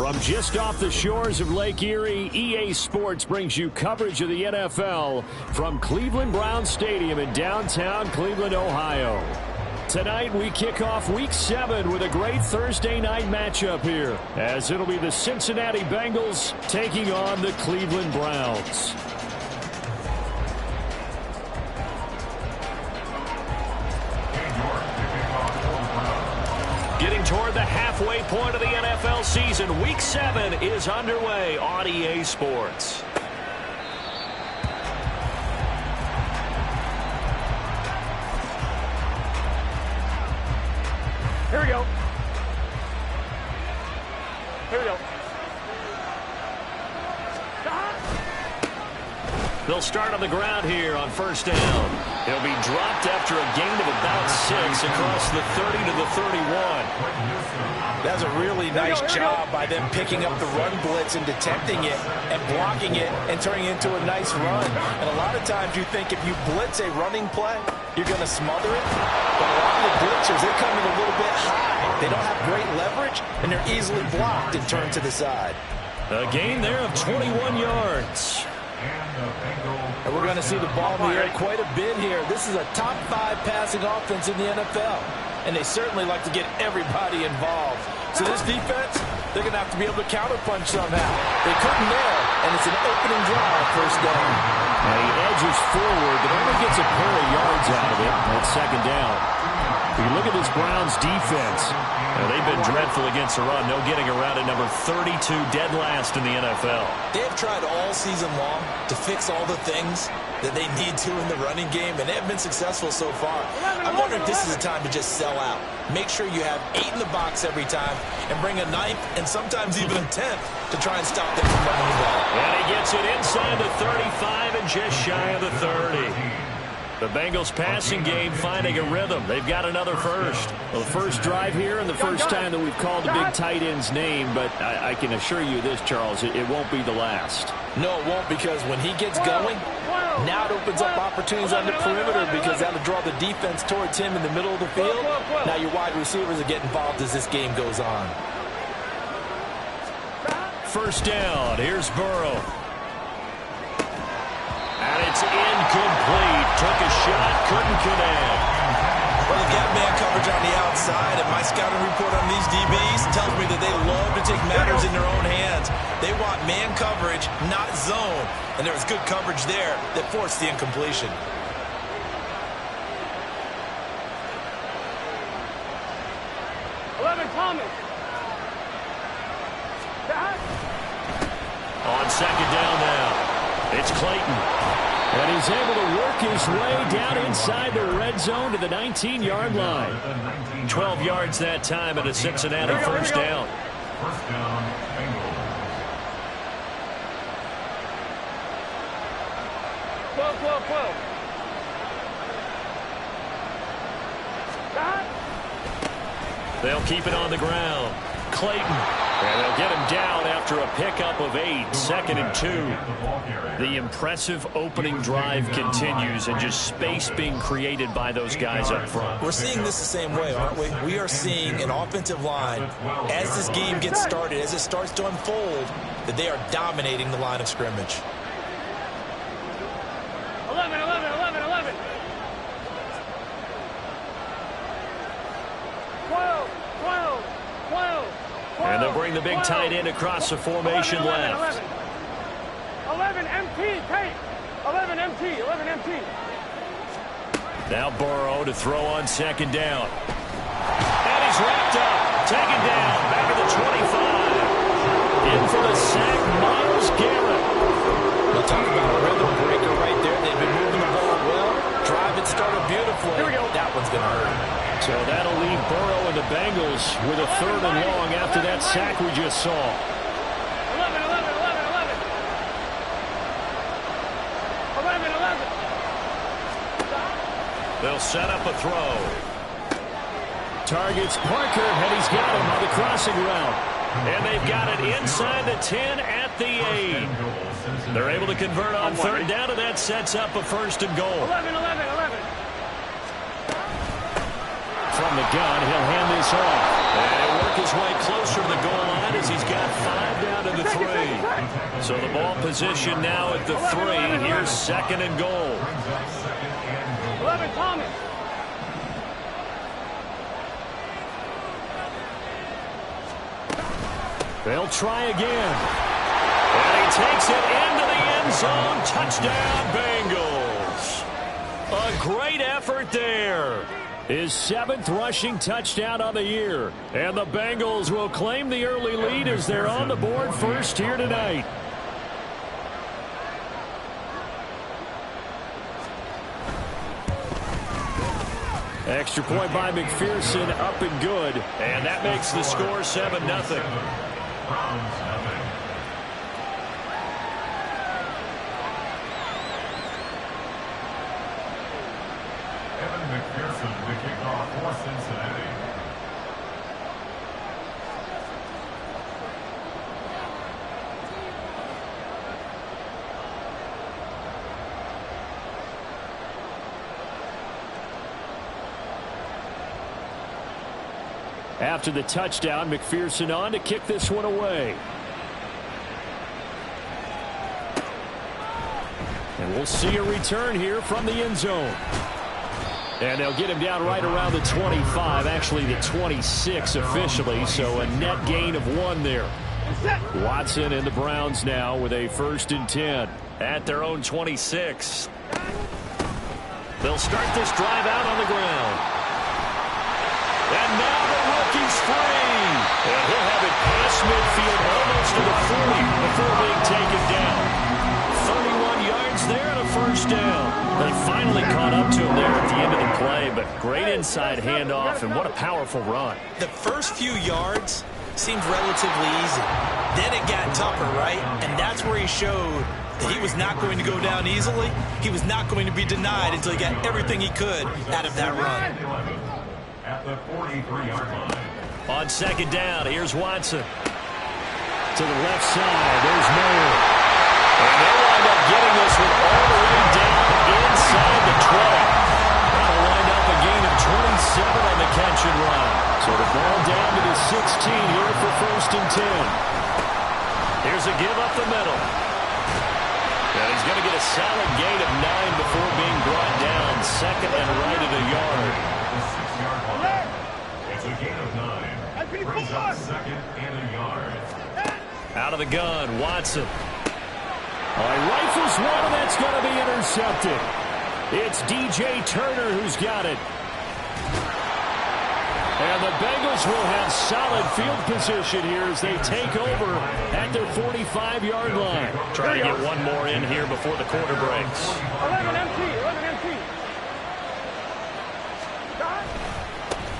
From just off the shores of Lake Erie, EA Sports brings you coverage of the NFL from Cleveland Browns Stadium in downtown Cleveland, Ohio. Tonight, we kick off Week 7 with a great Thursday night matchup here, as it'll be the Cincinnati Bengals taking on the Cleveland Browns. Getting toward the halfway point of the NFL season, Week 7 is underway on EA Sports. Here we go. Here we go. They'll start on the ground here on first down. He'll be dropped after a gain of about 6 across the 30 to the 31. That's a really nice job by them picking up the run blitz and detecting it and blocking it and turning it into a nice run. And a lot of times you think if you blitz a running play, you're going to smother it. But a lot of the blitzers, they come in a little bit high. They don't have great leverage, and they're easily blocked and turned to the side. A gain there of 21 yards. And we're going to see the ball in the air quite a bit here. This is a top 5 passing offense in the NFL. And they certainly like to get everybody involved. So this defense, they're going to have to be able to counterpunch somehow. They couldn't there, and it's an opening drive, first down. And he edges forward, but only gets a pair of yards out of it on second down. If you look at this Browns defense, they've been dreadful against the run. No getting around at number 32, dead last in the NFL. They have tried all season long to fix all the things that they need to in the running game, and they have been successful so far. I wonder if this is a time to just sell out. Make sure you have 8 in the box every time and bring a 9th and sometimes even a 10th to try and stop them from running the ball. And he gets it inside the 35 and just shy of the 30. The Bengals passing game finding a rhythm. They've got another first. Well, the first drive here and the first time that we've called a big tight end's name, but I can assure you this, Charles, it won't be the last. No, it won't, because when he gets going, now it opens up opportunities on the perimeter, because that'll draw the defense towards him in the middle of the field. Now your wide receivers will get involved as this game goes on. First down. Here's Burrow. And it's incomplete. Took a shot, couldn't connect. Well, they've got man coverage on the outside, and my scouting report on these DBs tells me that they love to take matters in their own hands. They want man coverage, not zone. And there was good coverage there that forced the incompletion. On second down now, it's Clayton. And he's able to work his way down inside the red zone to the 19-yard line. 12 yards that time at a Cincinnati first down. First down, Bengals. 12. They'll keep it on the ground. Clayton. And they'll get him down after a pickup of 8, 2nd and 2. The impressive opening drive continues, and just space being created by those guys up front. We're seeing this the same way, aren't we? We are seeing an offensive line, as this game gets started, as it starts to unfold, that they are dominating the line of scrimmage. 11. And they'll bring the big tight end across the formation left. 11 MT, tape. 11 MT. Now Burrow to throw on second down. And he's wrapped up. Taken down. Back at the 25. In for the sack, Myles Garrett. We'll talk about a rhythm breaker right there. They've been moving the ball well. Drive it started beautifully. Here we go. That one's going to hurt. So that'll leave Burrow and the Bengals with a 3rd and long after that sack we just saw. 11. They'll set up a throw. Targets Parker, and he's got him on the crossing route. And they've got it inside the 10 at the 8. They're able to convert on 3rd down, and that sets up a 1st and goal. 11. From the gun, he'll hand this off. And he'll work his way closer to the goal line as he's got position now at the 3. Here's second and goal. 11, Thomas. They'll try again. And he takes it into the end zone. Touchdown, Bengals. A great effort there. His 7th rushing touchdown on the year. And the Bengals will claim the early lead as they're on the board first here tonight. Extra point by McPherson, up and good. And that makes the score 7-0. McPherson to kick off for Cincinnati. After the touchdown, McPherson on to kick this one away. And we'll see a return here from the end zone. And they'll get him down right around the 25, actually the 26 officially, so a net gain of 1 there. Watson and the Browns now with a 1st and 10 at their own 26. They'll start this drive out on the ground. And now the rookie's free. And he'll have it past midfield almost to the 40 before being taken down. 31 yards there and a 1st down. They finally caught up to him there at the end of the play, but great inside handoff, and what a powerful run. The first few yards seemed relatively easy. Then it got tougher, right? And that's where he showed that he was not going to go down easily. He was not going to be denied until he got everything he could out of that run. At the 43-yard line. On 2nd down, here's Watson. To the left side, there's Moore. And they'll wind up getting this one all the way down inside the 20. That'll wind up a gain of 27 on the catch and run. So the ball down to the 16 here for 1st and 10. Here's a give up the middle. And he's going to get a solid gain of 9 before being brought down. 2nd and right at a yard. The 6-yard line. It's a gain of 9. Brings up 2nd and a yard. Out of the gun, Watson. Rifles one, and that's going to be intercepted. It's DJ Turner who's got it. And the Bengals will have solid field position here as they take over at their 45-yard line. Trying to get one more in here before the quarter breaks. 11 empty, 11 empty.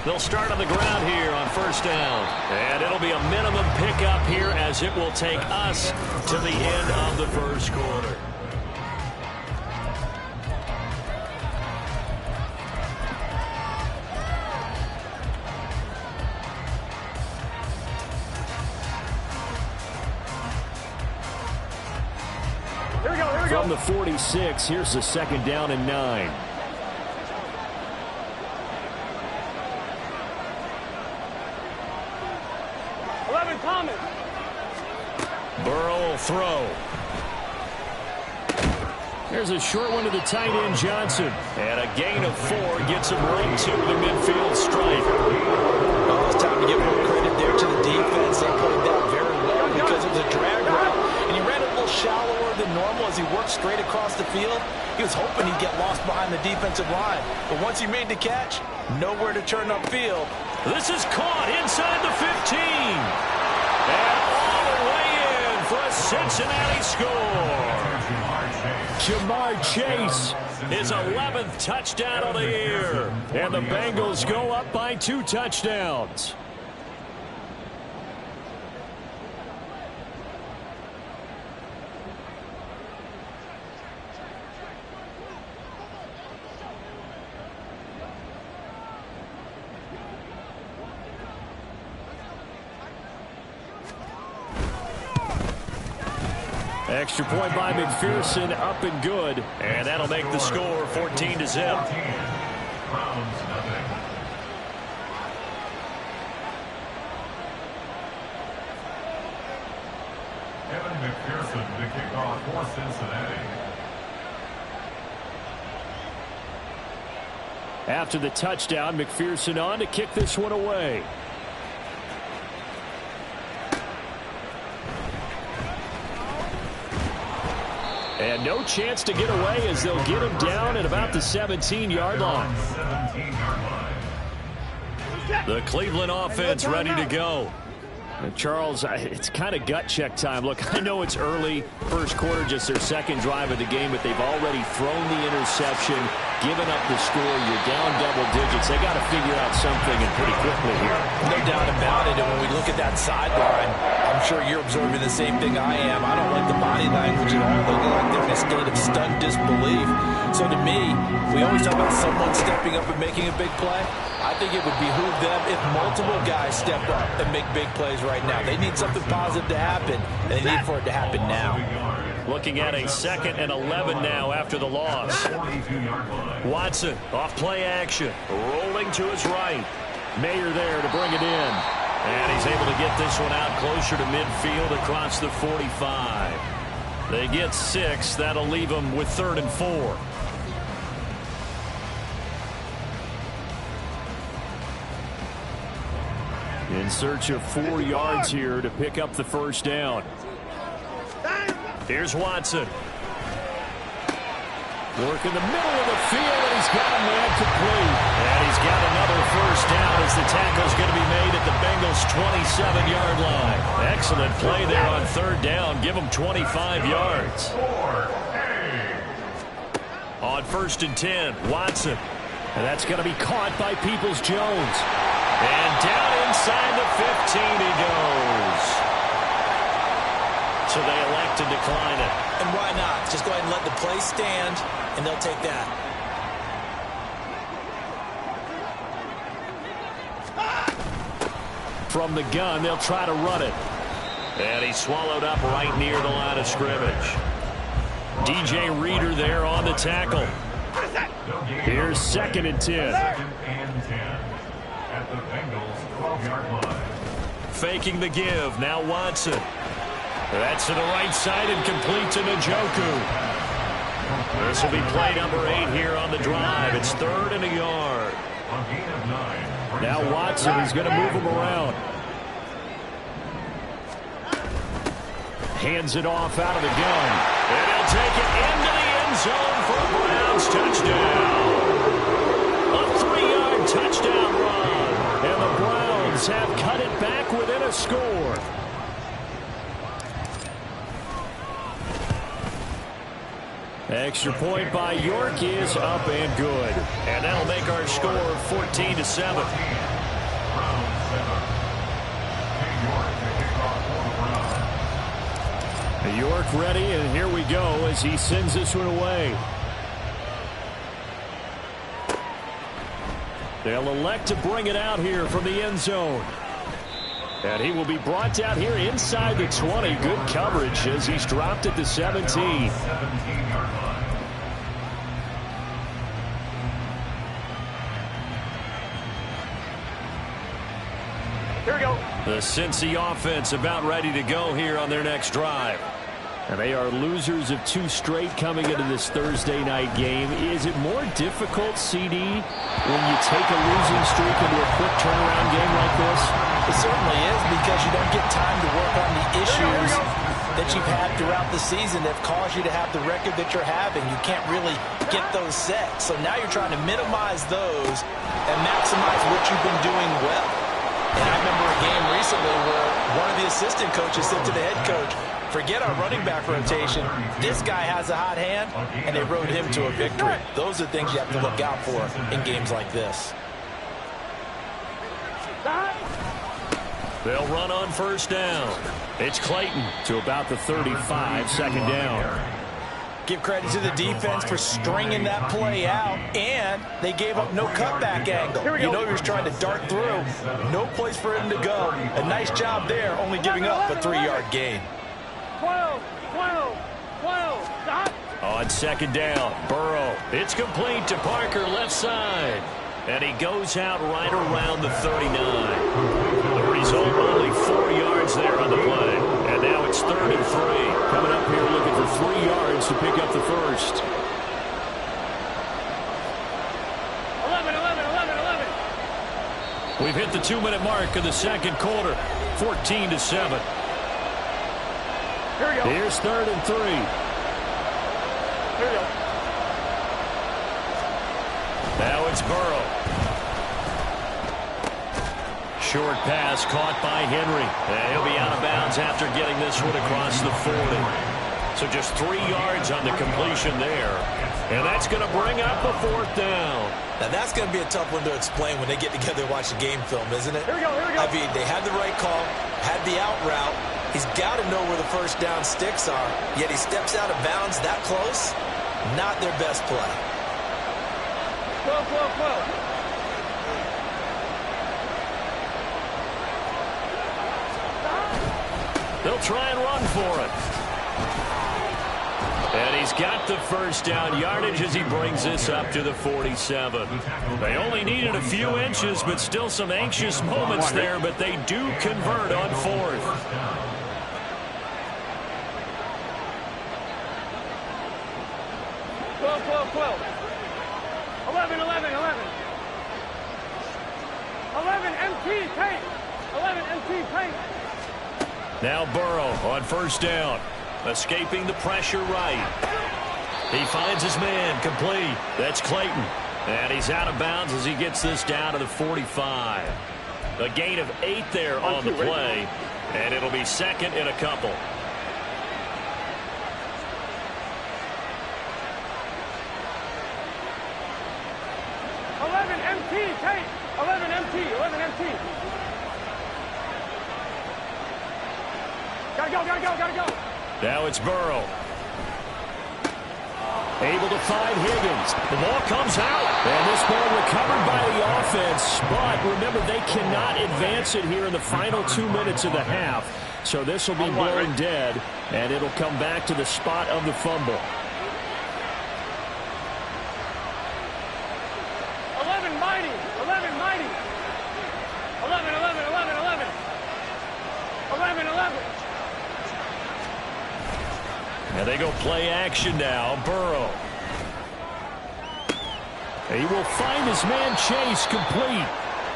They'll start on the ground here on 1st down. And it'll be a minimum pickup here as it will take us to the end of the 1st quarter. Here we go. From the 46, here's the 2nd down and 9. Thomas. Burrow will throw. There's a short one to the tight end, Johnson. And a gain of 4 gets him right to the midfield stripe. Oh, it's time to give more credit there to the defense. They played that very well because it was a drag route. And he ran a little shallower than normal as he worked straight across the field. He was hoping he'd get lost behind the defensive line. But once he made the catch, nowhere to turn upfield. This is caught inside the 15. And all the way in for a Cincinnati score. Jamar Chase, his 11th touchdown of the year. And the Bengals go up by 2 touchdowns. Extra point by McPherson, up and good. And that'll make the score 14-0. Evan McPherson to kick off for Cincinnati. After the touchdown, McPherson on to kick this one away. And no chance to get away as they'll get him down at about the 17-yard line. The Cleveland offense ready to go. And Charles, it's kind of gut check time. Look, I know it's early, first quarter, just their second drive of the game, but they've already thrown the interception, given up the score. You're down double digits. They got to figure out something, and pretty quickly here. No doubt about it. And when we look at that sideline, I'm sure you're observing the same thing I am. I don't like the body language at all. They look like they're in a state of stunned disbelief. So to me, we always talk about someone stepping up and making a big play. I think it would behoove them if multiple guys step up and make big plays right now. They need something positive to happen, and they need for it to happen now. Looking at a 2nd and 11 now after the loss. Watson off play action, rolling to his right. Mayer there to bring it in. And he's able to get this one out closer to midfield across the 45. They get 6. That'll leave them with 3rd and 4. In search of 4 yards here to pick up the first down. Here's Watson. Work in the middle of the field, and he's got a man complete. And he's got another first down as the tackle's going to be made at the Bengals' 27-yard line. Excellent play there on 3rd down. Give them 25 yards. On 1st and 10, Watson. And that's going to be caught by Peoples-Jones. And down inside the 15 he goes. So they elect to decline it. And why not? Just go ahead and let the play stand, and they'll take that. From the gun, they'll try to run it. And he's swallowed up right near the line of scrimmage. DJ Reader there on the tackle. Here's 2nd and 10. 2nd and 10 at the Bengals' 12-yard line. Faking the give. Now Watson. That's to the right side and complete to Njoku. This will be play number 8 here on the drive. It's 3rd and a yard. On gain of 9. Now Watson is going to move him around. Hands it off out of the gun. And he'll take it into the end zone for a Browns touchdown. A 3-yard touchdown run. And the Browns have cut it back within a score. Extra point by York is up and good. And that'll make our score 14-7. York ready, and here we go as he sends this one away. They'll elect to bring it out here from the end zone. And he will be brought down here inside the 20. Good coverage as he's dropped at the 17. Here we go. The Cincy offense about ready to go here on their next drive. And they are losers of 2 straight coming into this Thursday night game. Is it more difficult, CD, when you take a losing streak into a quick turnaround game like this? It certainly is, because you don't get time to work on the issues that you've had throughout the season that have caused you to have the record that you're having. You can't really get those set. So now you're trying to minimize those and maximize what you've been doing well. And I remember a game recently where one of the assistant coaches said to the head coach, forget our running back rotation. This guy has a hot hand, and they rode him to a victory. Those are things you have to look out for in games like this. They'll run on 1st down. It's Clayton to about the 35, 2nd down. Give credit to the defense for stringing that play out, and they gave up no cutback angle. You know he was trying to dart through. No place for him to go. A nice job there, only giving up a 3-yard gain. 12, 12, 12. Stop. On 2nd down, Burrow. It's complete to Parker, left side. And he goes out right around the 39. The result, only 4 yards there on the play. And now it's 3rd and 3. We've hit the 2-minute mark of the second quarter, 14-7. Here we go. Here's 3rd and 3. Here we go. Now it's Burrow. Short pass caught by Henry. And he'll be out of bounds after getting this one across the 40. So just 3 yards on the completion there. And that's going to bring up the 4th down. Now that's going to be a tough one to explain when they get together and watch the game film, isn't it? Here we go, here we go. I mean, they had the right call, had the out route. He's got to know where the first down sticks are, yet he steps out of bounds that close. Not their best play. 12, 12, 12. They'll try and run for it. And he's got the first down yardage as he brings this up to the 47. They only needed a few inches, but still some anxious moments there, but they do convert on 4th. Twelve, 12, 12. 11, 11, 11. 11, MT, paint. 11, MT, paint. Now Burrow on first down. Escaping the pressure right. He finds his man complete. That's Clayton. And he's out of bounds as he gets this down to the 45. A gain of 8 there on the play. And it'll be 2nd and a couple. MT, Tate. 11 MT, 11 MT. Gotta go, gotta go, gotta go. Now it's Burrow. Able to find Higgins. The ball comes out. And this ball recovered by the offense. But remember, they cannot advance it here in the final 2 minutes of the half. So this will be blown dead. And it'll come back to the spot of the fumble. 11 mighty. 11 mighty. 11, 11, 11, 11. 11, 11. And they go play action now. Burrow. He will find his man Chase complete.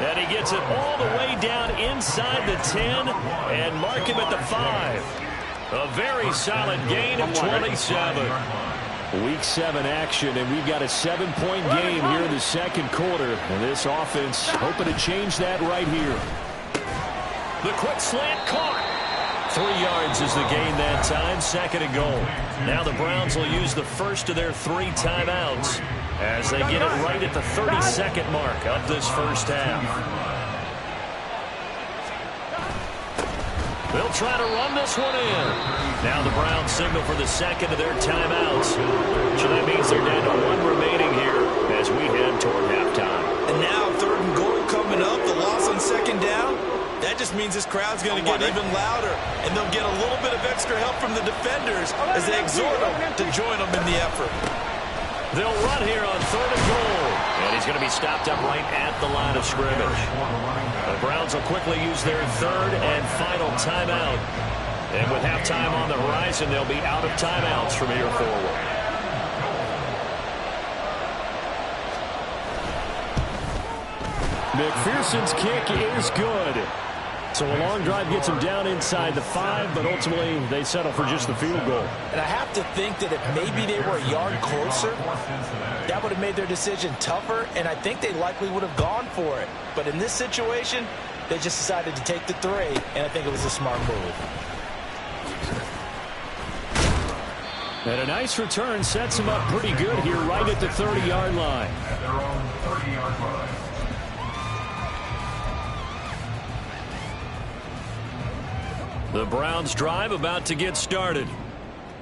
And he gets it all the way down inside the 10 and mark him at the 5. A very solid gain of 27. Week 7 action, and we've got a 7-point game here in the second quarter. And this offense hoping to change that right here. The quick slant caught. 3 yards is the gain that time, 2nd and goal. Now the Browns will use the first of their 3 timeouts as they get it right at the 32nd mark of this first half. They'll try to run this one in. Now the Browns signal for the second of their timeouts. So that means they're down to 1 remaining here as we head toward halftime. And now 3rd and goal coming up, the loss on 2nd down. That just means this crowd's going to get even louder, and they'll get a little bit of extra help from the defenders as they exhort them to join them in the effort. They'll run here on 3rd and goal, and he's going to be stopped up right at the line of scrimmage. The Browns will quickly use their 3rd and final timeout, and with halftime on the horizon, they'll be out of timeouts from here forward. McPherson's kick is good. So a long drive gets them down inside the 5, but ultimately they settle for just the field goal. And I have to think that if maybe they were a yard closer, that would have made their decision tougher, and I think they likely would have gone for it. But in this situation, they just decided to take the 3, and I think it was a smart move. And a nice return sets him up pretty good here right at the 30-yard line. At their own 30-yard line. The Browns drive about to get started.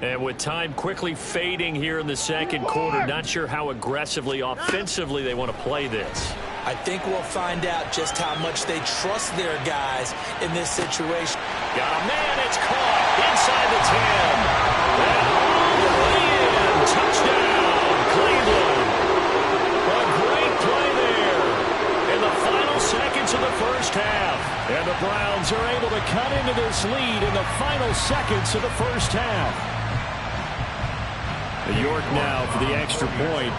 And with time quickly fading here in the second quarter, not sure how aggressively, offensively they want to play this. I think we'll find out just how much they trust their guys in this situation. Got a man, it's caught inside the 10. And all the way in. Touchdown, Cleveland. A great play there in the final seconds of the first half. And the Browns are able to cut into this lead in the final seconds of the first half. York now for the extra point.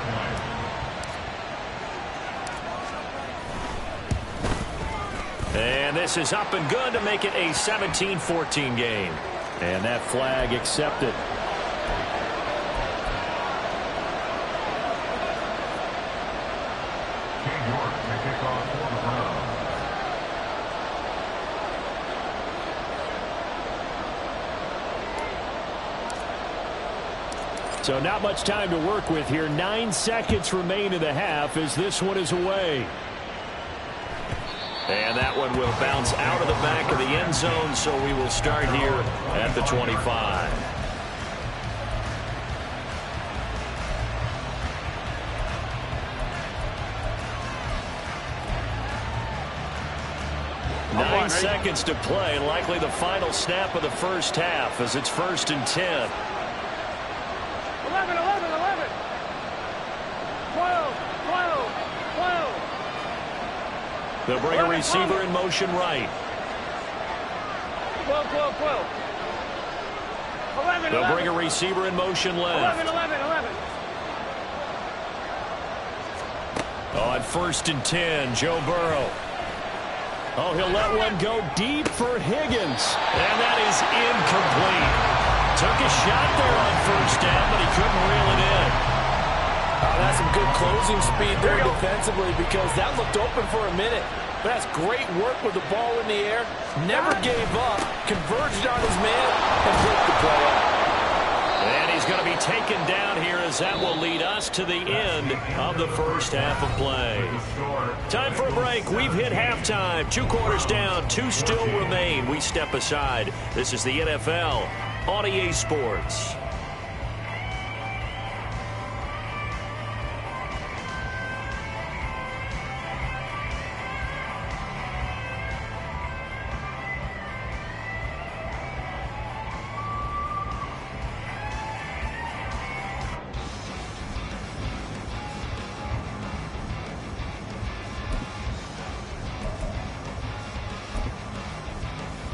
And this is up and good to make it a 17-14 game. And that flag accepted. New York to kick off for the Browns. So not much time to work with here. 9 seconds remain in the half as this one is away. And that one will bounce out of the back of the end zone, so we will start here at the 25. Nine seconds to play, likely the final snap of the first half as it's 1st and 10. 11, 11, 11. 12, 12, 12. They'll bring a receiver in motion right. 12, 12, 12. 11, They'll 11. bring a receiver in motion left. 11, 11, 11. On 1st and 10, Joe Burrow. Oh, he'll let one go deep for Higgins. And that is incomplete. Took a shot there on 1st down, but he couldn't reel it in. Oh, that's some good closing speed there defensively because that looked open for a minute. But that's great work with the ball in the air. Never gave up, converged on his man, and flipped the play out. And he's going to be taken down here as that will lead us to the end of the first half of play. Time for a break. We've hit halftime. 2 quarters down, 2 still remain. We step aside. This is the NFL on EA Sports.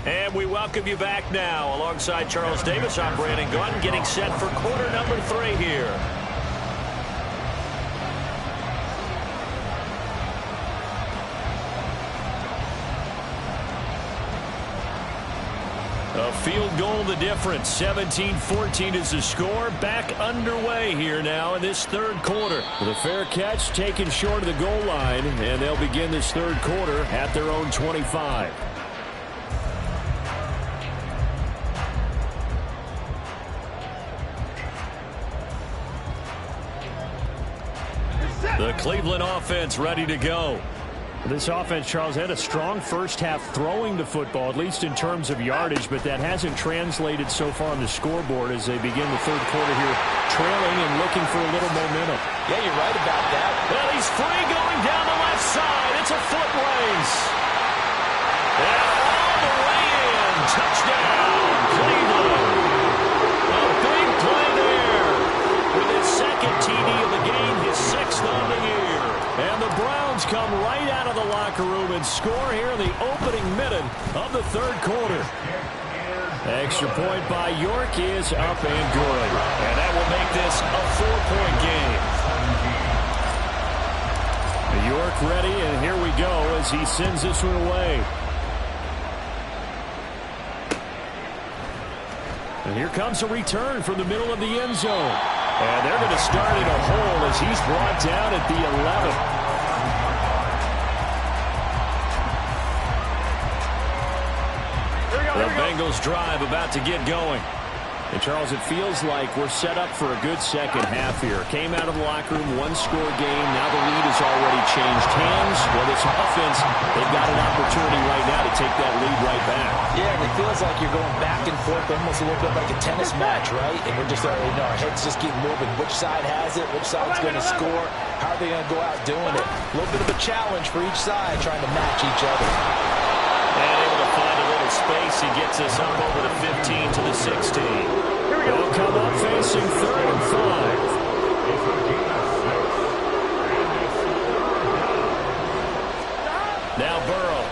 And we welcome you back now. Alongside Charles Davis, I'm Brandon Gunn, getting set for quarter number 3 here. A field goal the difference. 17-14 is the score. Back underway here now in this 3rd quarter. The fair catch taken short of the goal line, and they'll begin this 3rd quarter at their own 25. The Cleveland offense ready to go. This offense, Charles, had a strong first half throwing the football, at least in terms of yardage, but that hasn't translated so far on the scoreboard as they begin the 3rd quarter here, trailing and looking for a little momentum. Yeah, you're right about that. Well, he's free going down the left side. It's a foot race. And all the way in. Touchdown, Cleveland. A big play there. With his 2nd TD of the game, his 6th on the year. And the Browns come right out of the locker room and score here in the opening minute of the 3rd quarter. Extra point by York is up and good. And that will make this a 4-point game. York ready, and here we go as he sends this one away. And here comes a return from the middle of the end zone. And they're going to start in a hole as he's brought down at the 11. The Bengals drive about to get going. And, Charles, it feels like we're set up for a good second half here. Came out of the locker room, 1-score game. Now the lead has already changed hands. Well, this offense, they've got an opportunity right now to take that lead right back. Yeah, and it feels like you're going back and forth almost a little bit like a tennis match, right? And we're just already know our heads just keep moving. Which side has it? Which side's going to score? How are they going to go out doing it? A little bit of a challenge for each side trying to match each other. And able to find a little space. He gets us up over the 15 to the 16. They'll come up facing 3rd and 5. Now Burrow.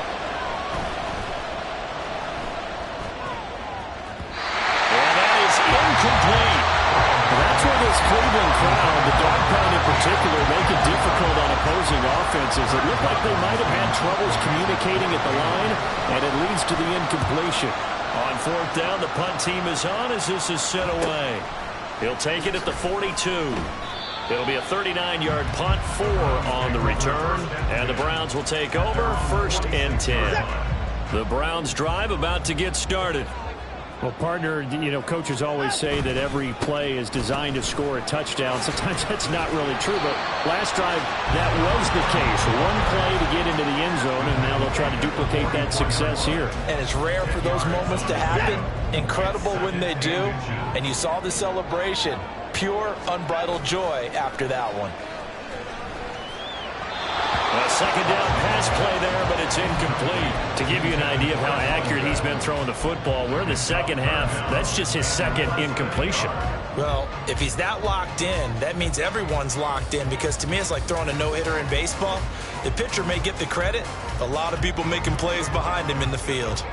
And that is incomplete. That's where this Cleveland crowd, the dog pound in particular, make it difficult on a opposing offenses. It looked like they might have had troubles communicating at the line, and it leads to the incompletion. On fourth down, the punt team is on as this is set away. He'll take it at the 42. It'll be a 39-yard punt, 4 on the return, and the Browns will take over, 1st and 10. The Browns drive about to get started. Well, partner, you know, coaches always say that every play is designed to score a touchdown. Sometimes that's not really true, but last drive, that was the case. One play to get into the end zone, and now they'll try to duplicate that success here. And it's rare for those moments to happen. Incredible when they do. And you saw the celebration. Pure, unbridled joy after that one. A second down pass play there, but it's incomplete. To give you an idea of how accurate he's been throwing the football, we're in the second half. That's just his second incompletion. Well, if he's that locked in, that means everyone's locked in, because to me it's like throwing a no-hitter in baseball. The pitcher may get the credit. A lot of people making plays behind him in the field.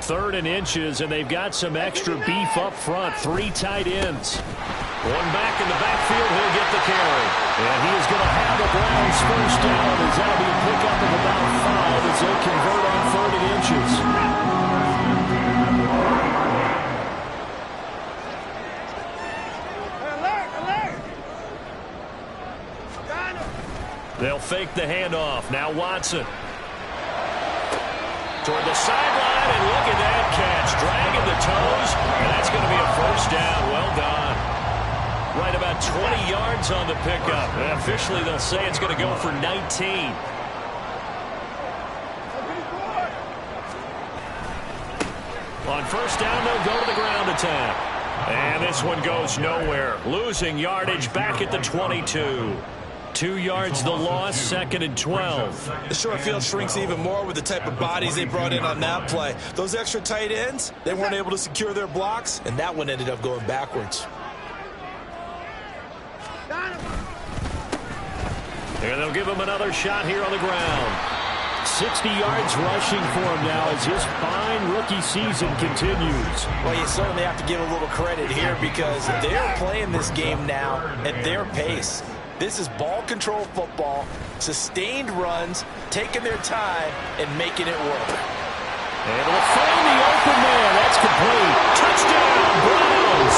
3rd and inches, and they've got some extra beef up front. 3 tight ends. One back in the backfield, he'll get the carry. And he is going to have the Browns first down as that'll be a pickup of about 5 as they convert on 3rd and inches. They'll fake the handoff. Now Watson. Toward the sideline, and look at that catch. Dragging the toes, and that's going to be a first down. Well done. Right about 20 yards on the pickup. And officially, they'll say it's going to go for 19. On first down, they'll go to the ground attack. And this one goes nowhere. Losing yardage back at the 22. 2 yards the loss, 2nd and 12. The short field shrinks even more with the type of bodies they brought in on that play. Those extra tight ends, they weren't able to secure their blocks, and that one ended up going backwards. And they'll give him another shot here on the ground. 60 yards rushing for him now as his fine rookie season continues. Well, you certainly have to give a little credit here because they're playing this game now at their pace. This is ball control football, sustained runs, taking their time, and making it work. And it'll find the open man. That's complete. Touchdown, Browns!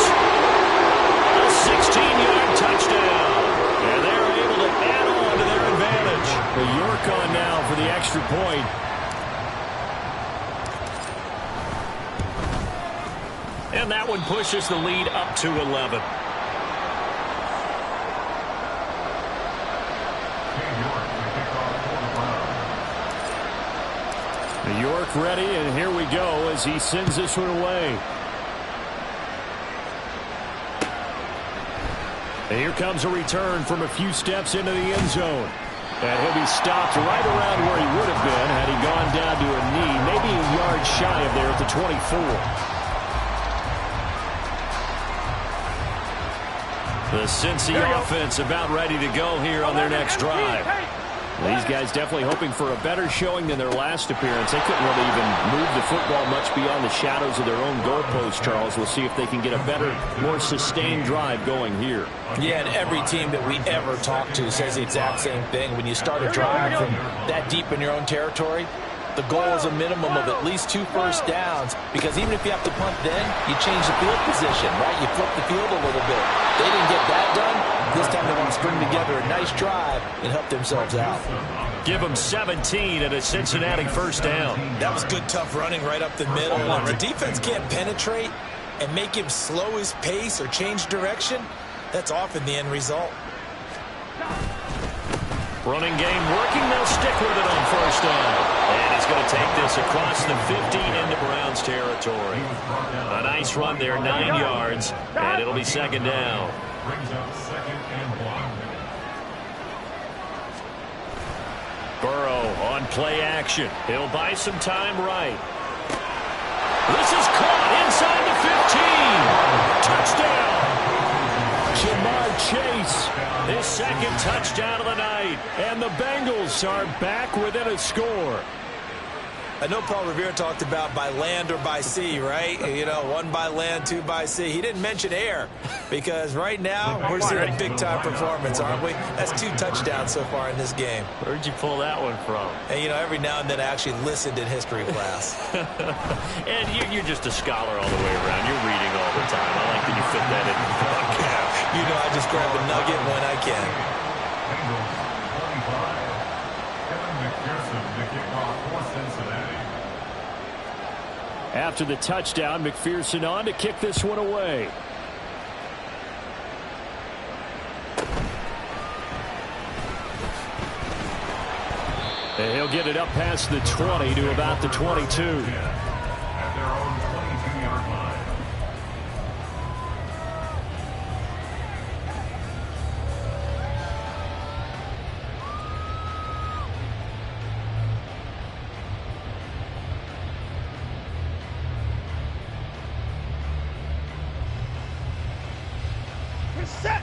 A 16-yard touchdown. And they're able to add on to their advantage. The York on now for the extra point. And that one pushes the lead up to 11. York ready, and here we go as he sends this one away. And here comes a return from a few steps into the end zone. And he'll be stopped right around where he would have been had he gone down to a knee, maybe a yard shy of there at the 24. The Cincy offense about ready to go here on their next drive. These guys definitely hoping for a better showing than their last appearance. They couldn't really even move the football much beyond the shadows of their own goalpost, Charles. We'll see if they can get a better, more sustained drive going here. Yeah, and every team that we ever talk to says the exact same thing. When you start a drive from that deep in your own territory, the goal is a minimum of at least 2 first downs, because even if you have to punt then, you change the field position, right? You flip the field a little bit. They didn't get that done. This time they want to string together a nice drive and help themselves out. Give them 17 at a Cincinnati first down. That was good, tough running right up the middle. If the defense can't penetrate and make him slow his pace or change direction, that's often the end result. Running game working. They'll stick with it on first down. And he's going to take this across the 50 into Browns territory. A nice run there, 9 yards, and it'll be second down. Brings up 2nd and 1. Burrow on play action. He'll buy some time right. This is caught inside the 15. Touchdown. Jamar Chase, His second touchdown of the night. and the Bengals are back within a score. I know Paul Revere talked about by land or by sea, right? You know, 1 by land, 2 by sea. He didn't mention air because right now we're seeing a big-time performance, aren't we? That's 2 touchdowns so far in this game. Where'd you pull that one from? And, you know, every now and then I actually listened in history class. And you're just a scholar all the way around. You're reading all the time. I like that you fit that in the podcast. You know, I just grab a nugget when I can. After the touchdown, McPherson on to kick this one away. And he'll get it up past the 20 to about the 22. At their own 22-yard line.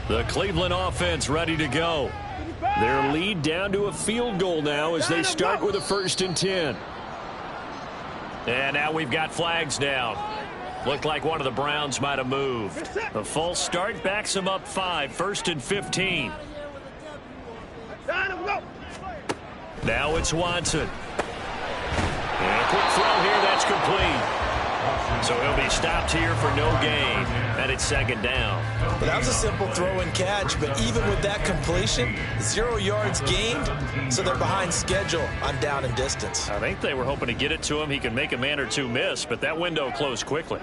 The Cleveland offense ready to go. Their lead down to a field goal now as they start with a 1st and 10. And now we've got flags down. Looked like one of the Browns might have moved. The false start backs them up 5, 1st and 15. Now it's Watson. And a quick throw here, that's complete. So he'll be stopped here for no gain. And it's 2nd down. But that was a simple throw and catch, but even with that completion, 0 yards gained, so they're behind schedule on down and distance. I think they were hoping to get it to him. He can make a man or 2 miss, but that window closed quickly.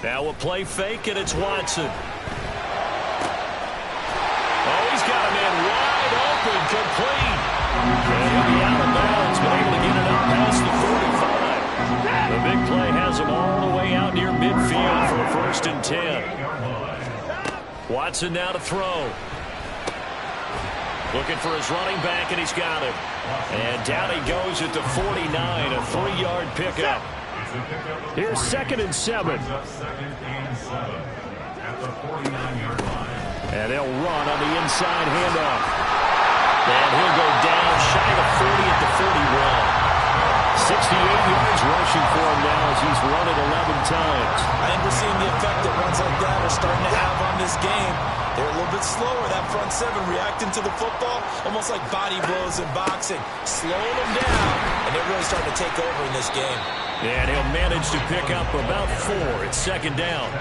Now a play fake, and it's Watson. Oh, he's got a man wide open, complete. And he'll be out of bounds, but able to get it up past the 45. The big play has him all the way out near midfield for a 1st and 10. Watson now to throw. Looking for his running back, and he's got it. And down he goes at the 49, a 3-yard pickup. Here's 2nd and 7. At the 49-yard line. And they'll run on the inside handoff. And he'll go down shy of 40 at the 41. 68 yards rushing for him now as he's run it 11 times. I think we're seeing the effect that runs like that are starting to have on this game. They're a little bit slower, that front 7 reacting to the football, almost like body blows in boxing, slowing them down, and they're really starting to take over in this game. And he'll manage to pick up about 4. It's 2nd down.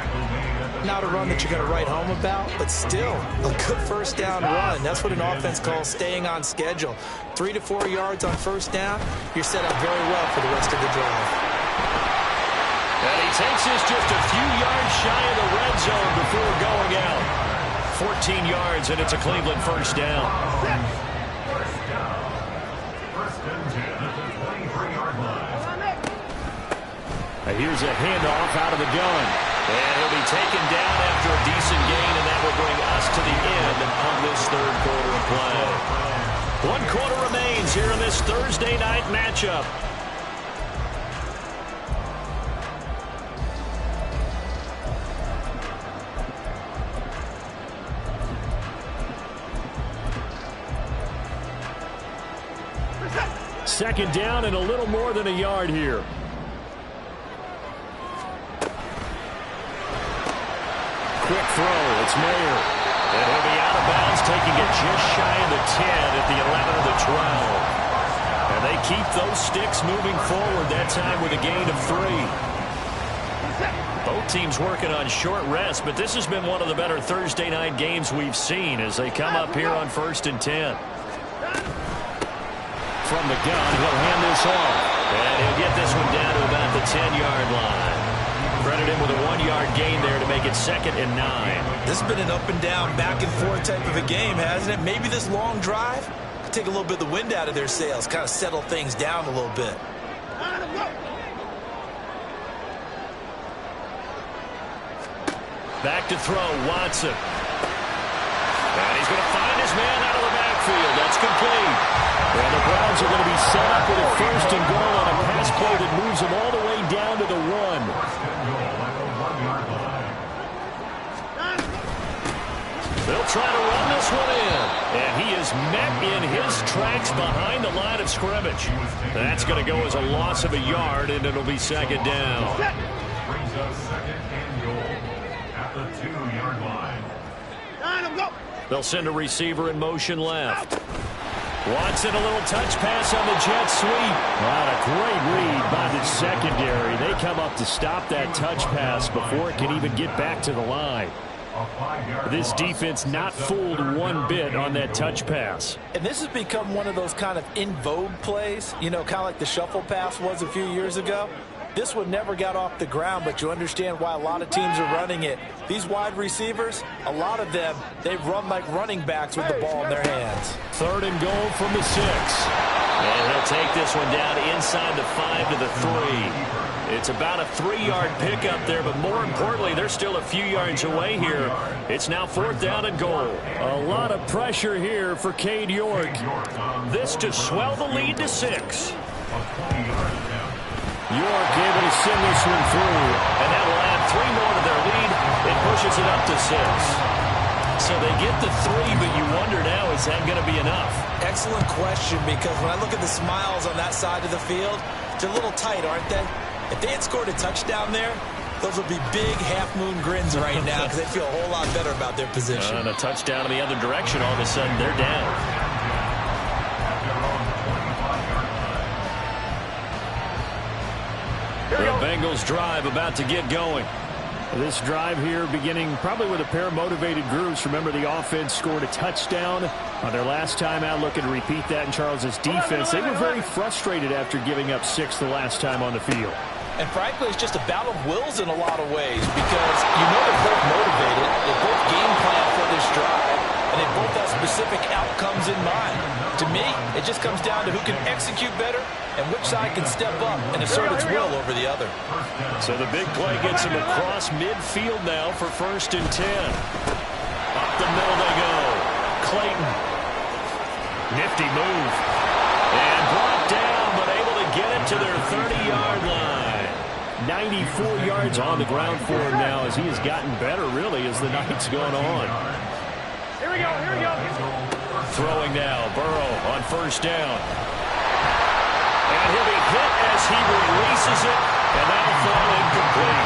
Not a run that you're going to write home about, but still a good 1st down run. That's what an offense calls staying on schedule. 3 to 4 yards on 1st down, you're set up very well for the rest of the drive. And he takes this just a few yards shy of the red zone before going out. 14 yards, and it's a Cleveland 1st down. First and 10 at the 23-yard line. Here's a handoff out of the gun. And he'll be taken down after a decent gain, and that will bring us to the end of this 3rd quarter of play. 1 quarter remains here in this Thursday night matchup. Second down and a little more than a yard here. Quick throw. It's Mayer. And he'll be out of bounds, taking it just shy of the 10 at the 11 of the 12. And they keep those sticks moving forward, that time with a gain of 3. Both teams working on short rest, but this has been one of the better Thursday night games we've seen as they come up here on 1st and 10. From the gun, he'll hand this off. And he'll get this one down to about the 10-yard line. Credit him with a 1-yard gain there to make it 2nd and 9. This has been an up-and-down, back-and-forth type of a game, hasn't it? Maybe this long drive could take a little bit of the wind out of their sails, kind of settle things down a little bit. Back to throw, Watson. And he's going to find his man out of the backfield. That's complete. And the Browns are going to be set up with a 1st and goal on a pass play that moves them all the way down to the 1. They'll try to run this one in. And he is met in his tracks behind the line of scrimmage. That's going to go as a loss of a yard, and it'll be second down. Brings up second and goal at the 2-yard line. They'll send a receiver in motion left. Watson, a little touch pass on the jet sweep. Wow, a great read by the secondary. They come up to stop that touch pass before it can even get back to the line. This defense not fooled one bit on that touch pass. And this has become one of those kind of in vogue plays, you know, kind of like the shuffle pass was a few years ago. This one never got off the ground, but you understand why a lot of teams are running it. These wide receivers, a lot of them, they run like running backs with the ball in their hands. 3rd and goal from the 6. And he'll take this one down inside the 5 to the 3. It's about a 3-yard pickup there, but more importantly, they're still a few yards away here. It's now 4th down and goal. A lot of pressure here for Cade York. This to swell the lead to 6. York able to send this one through. And that will add 3 more to their lead. It pushes it up to 6. So they get the 3, but you wonder now, is that going to be enough? Excellent question, because when I look at the smiles on that side of the field, they're a little tight, aren't they? If they had scored a touchdown there, those would be big half-moon grins right now because they feel a whole lot better about their position. And a touchdown in the other direction, all of a sudden they're down. The Bengals drive about to get going. This drive here beginning probably with a pair of motivated groups. Remember, the offense scored a touchdown on their last time out, looking to repeat that in Charles's defense. They were very frustrated after giving up 6 the last time on the field. And frankly, it's just a battle of wills in a lot of ways because you know they're both motivated, they both game plan for this drive, and they both have specific outcomes in mind. To me, it just comes down to who can execute better and which side can step up and assert its will over the other. So the big play gets him across midfield now for 1st and 10. Up the middle they go. Clayton. Nifty move. And brought down, but able to get it to their 30-yard line. 94 yards on the ground for him now as he has gotten better, really, as the night's gone on. Here we go, here we go. Throwing now, Burrow on 1st down. And he'll be hit as he releases it, and that'll fall incomplete.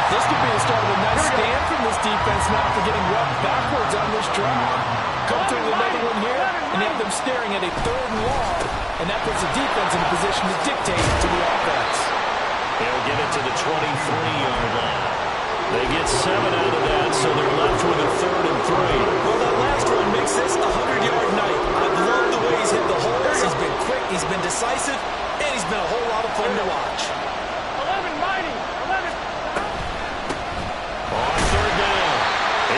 This could be the start of a nice stand from this defense now for getting rubbed backwards on this drive. Come through with another one here, and have them staring at a 3rd and long, and that puts the defense in a position to dictate to the offense. They'll get it to the 23-yard line. They get 7 out of that, so they're left with a 3rd and 3. Well, that last one makes this a 100-yard night. I love the way he's hit the holes. He's been quick, he's been decisive, and he's been a whole lot of fun to watch. 11, mighty, 11. On 3rd down,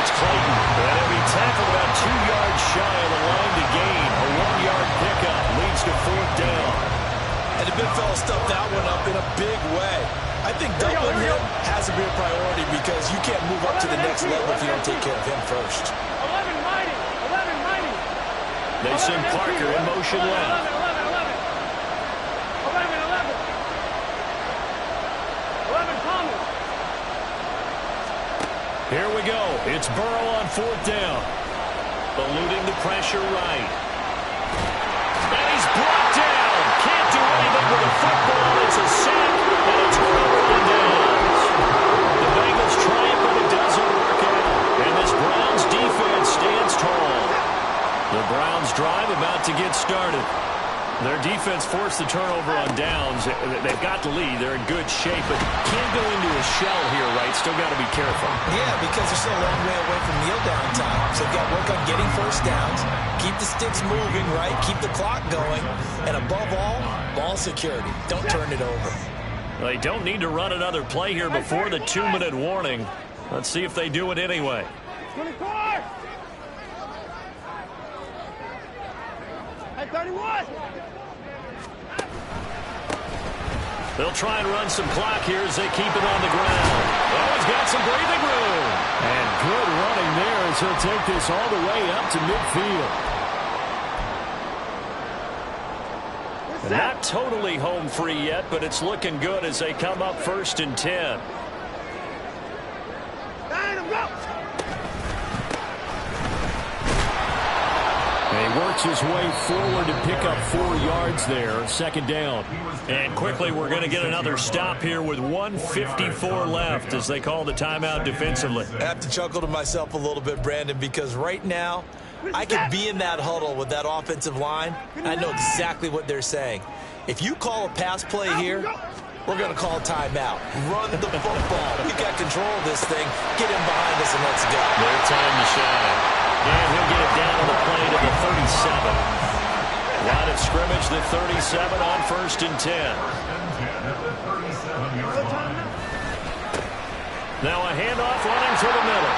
it's Clayton. And he'll be tackled about 2 yards shy of the line to gain. A 1-yard pickup leads to 4th down. And the big fella stuffed that one up in a big way. I think doubling him has to be a priority because you can't move up to the next level if you don't take care of him first. 11, mighty, 11, mighty. They send Parker in motion left. 11, Thomas. Here we go. It's Burrow on 4th down. Eluding the pressure right. And he's brought down. Can't do anything with a football. It's a sack and a turnover on downs. The Bengals try it, but it doesn't work out. And this Browns defense stands tall. The Browns drive about to get started. Their defense forced the turnover on downs. They've got the lead. They're in good shape, but can't go into a shell here, right? Still got to be careful. Yeah, because they're still a long way away from kneel down time. So they've got to work on getting 1st downs, keep the sticks moving, right? Keep the clock going. And above all, ball security. Don't turn it over. They don't need to run another play here before the 2-minute warning. Let's see if they do it anyway. 24. Hey, 31. They'll try and run some clock here as they keep it on the ground. Oh, he's got some breathing room. And good running there as he'll take this all the way up to midfield. Not totally home free yet, but it's looking good as they come up 1st and 10. A he works his way forward to pick up 4 yards there. Second down. And quickly, we're going to get another stop here with 1:54 left as they call the timeout defensively. I have to chuckle to myself a little bit, Brandon, because right now I could be in that huddle with that offensive line. I know exactly what they're saying. If you call a pass play here, we're going to call a timeout. Run the football. We've got control of this thing. Get him behind us and let's go. Their time to shine. And he'll get it down on the play to the 37. Line of scrimmage, the 37 on 1st and 10. Now a handoff running to the middle.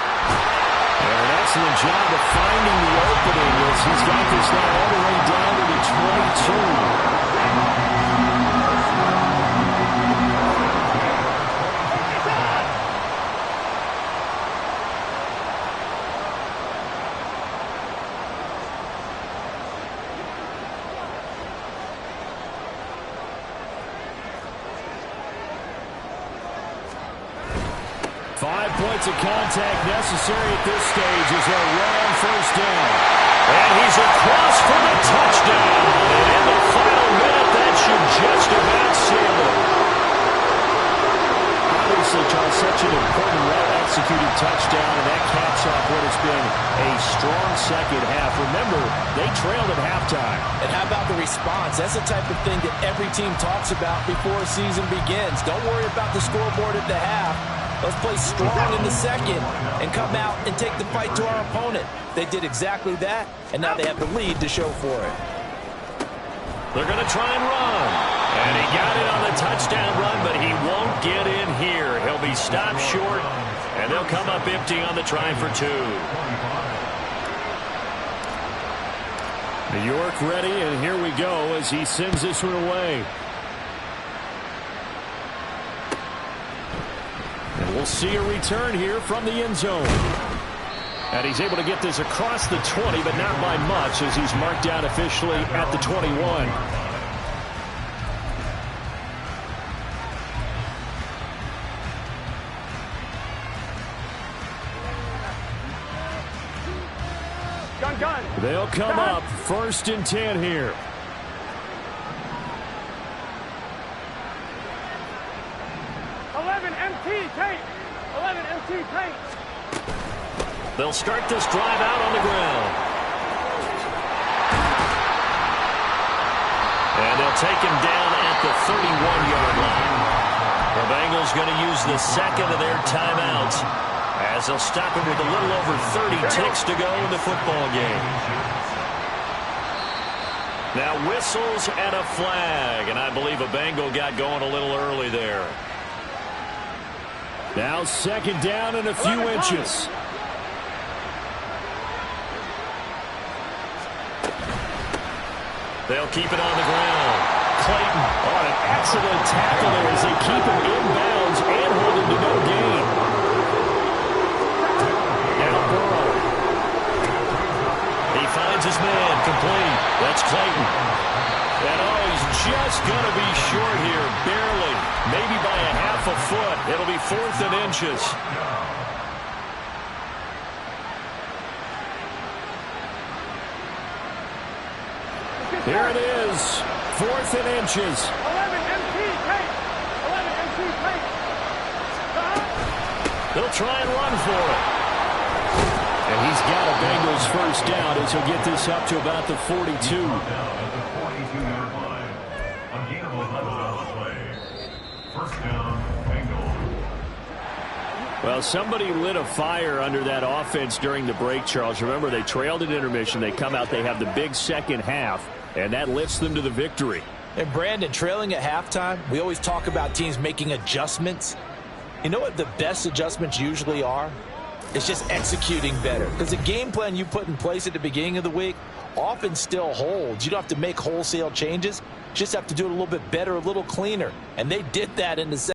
And an excellent job of finding the opening as he's got this now all the way down to the 22. 5 points of contact necessary at this stage as they'll run on 1st down. And he's across for the touchdown. And in the final minute, that should just about seal it. Obviously, Charles, such an important, well-executed touchdown, and that caps off what has been a strong second half. Remember, they trailed at halftime. And how about the response? That's the type of thing that every team talks about before a season begins. Don't worry about the scoreboard at the half. Let's play strong in the second and come out and take the fight to our opponent. They did exactly that, and now they have the lead to show for it. They're going to try and run. And he got it on the touchdown run, but he won't get in here. He'll be stopped short, and they'll come up empty on the try for 2. New York ready, and here we go as he sends this one away. And we'll see a return here from the end zone. And he's able to get this across the 20, but not by much as he's marked down officially at the 21. Gun. They'll come up 1st and 10 here. They'll start this drive out on the ground. And they'll take him down at the 31-yard line. The Bengals going to use the second of their timeouts as they'll stop him with a little over 30 ticks to go in the football game. Now whistles and a flag, and I believe a Bengal got going a little early there. Now 2nd down and a few inches. They'll keep it on the ground. Clayton on an excellent tackle there as they keep him inbounds and hold him to no gain. Now Burrow. He finds his man complete. That's Clayton. And he's just going to be short here, barely. Maybe by a half a foot. It'll be 4th and inches. Here it is, 4th and inches. 11 MT take. 11 MT take. They'll try and run for it. And he's got a Bengals 1st down as he'll get this up to about the 42. Well, somebody lit a fire under that offense during the break, Charles. Remember, they trailed at intermission. They come out, they have the big second half, and that lifts them to the victory. And Brandon, trailing at halftime, we always talk about teams making adjustments. You know what the best adjustments usually are? It's just executing better. Because the game plan you put in place at the beginning of the week often still holds. You don't have to make wholesale changes. You just have to do it a little bit better, a little cleaner. And they did that in the second.